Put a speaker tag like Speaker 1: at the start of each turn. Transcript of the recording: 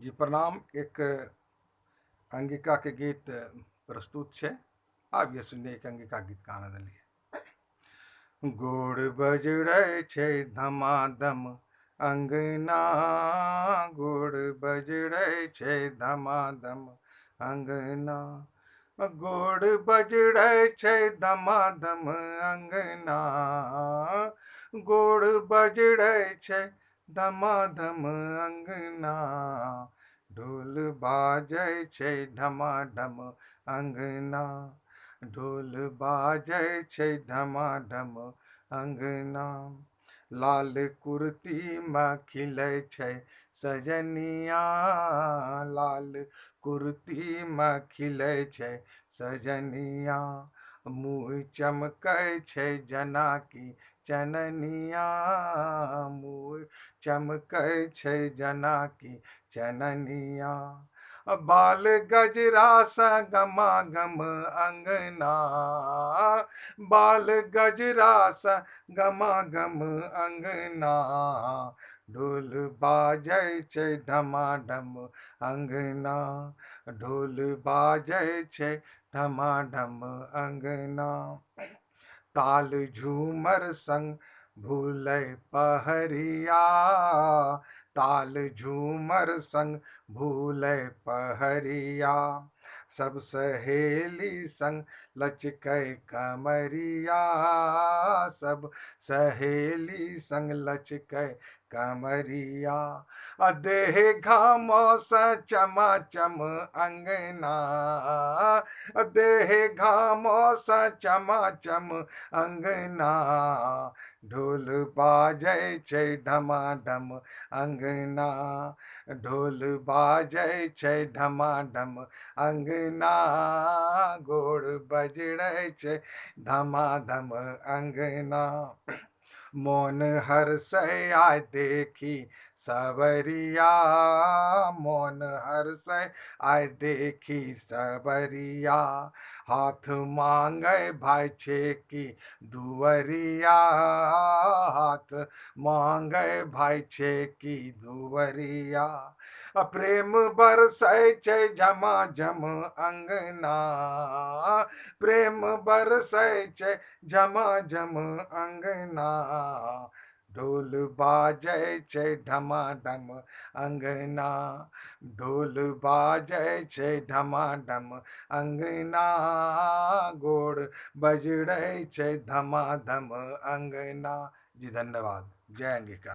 Speaker 1: जी प्रणाम। एक अंगिका के गीत प्रस्तुत छे। आबिए सुनिए एक अंगिका गीत का आनंद लिए। गोड़ बजड़े छे धमाधम अंगना, गोड़ बजड़े छे धमाधम अंगना, गोड़ बजड़े छे धमाधम अंगना, गोड़ बजड़े छे धमाधम अंगना, ढोल बाजै छै ढमाढम अंगना, ढोल बाजै छै ढमाढम अंगना। लाल कुर्ती में खिलै छै सजनिया, लाल कुर्ती में खिलै छै सजनिया, मुँह चमकै छै जना की चननिया, मुँह चमकै छै जना की चननिया। बाल गजरा सा गमागम अंगना, बाल गजरा सा गमागम अंगना, ढोल बाजै छै ढमाढम अंगना, ढोल बाजै छै ढमाढम अंगना। ताल झूमर संग भूलै पहरिया, ताल झूमर संग भूलै पहरिया, सब सहेली संग लचकै कमरिया, सब सहेली संग लचकै कमरिया। देह घामों से चमाचम अंगना, देह घामों से चमाचम अंगना, ढोल बाजै छै ढमाढम अंगना, ढोल बाजै छै ढमाढम अंगना, गोड़ बजड़ै छै धमाधम अंगना। मोन हर्षै आय देखी सबरिया, मोन हर्षै आय देखी सबरिया, हाथ मांगै भाई छेकी दुवरिया, हाथ मांगै भाई छेकी दुवरिया। प्रेम बरसै छै झमाझम अंगना, प्रेम बरसै छै झमाझम अंगना, ढोल बाजै छै ढमाढम अंगना, ढोल बाजै छै ढमाढम अंगना, गोड़ बजड़ै छै धमाधम अंगना। जी धन्यवाद। जय अंगिका।